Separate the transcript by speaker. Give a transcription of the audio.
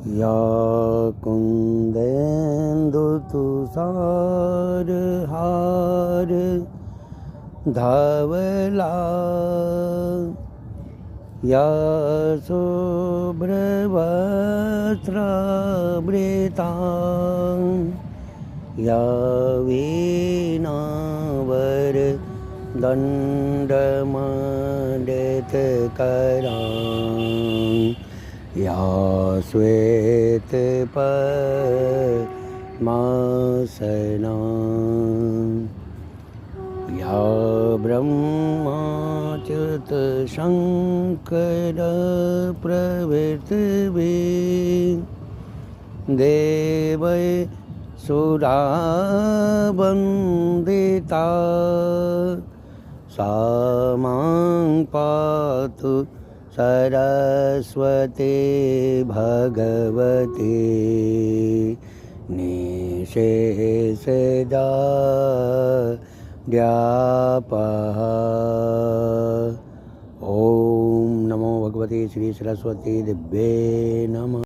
Speaker 1: या कुन्देन्दुतुषारहार धवला या शुभ्रवस्त्रावृता या वीणावरदण्डमण्डितकरा या श्वेतपद्मासना या ब्रह्माच्युतशङ्करप्रभृतिभिः देवै सुरावन्दिता सा मां पातु सरस्वती भगवती निशेषजाड्यापः। ओम नमो भगवती श्री सरस्वती दिव्ये नमः।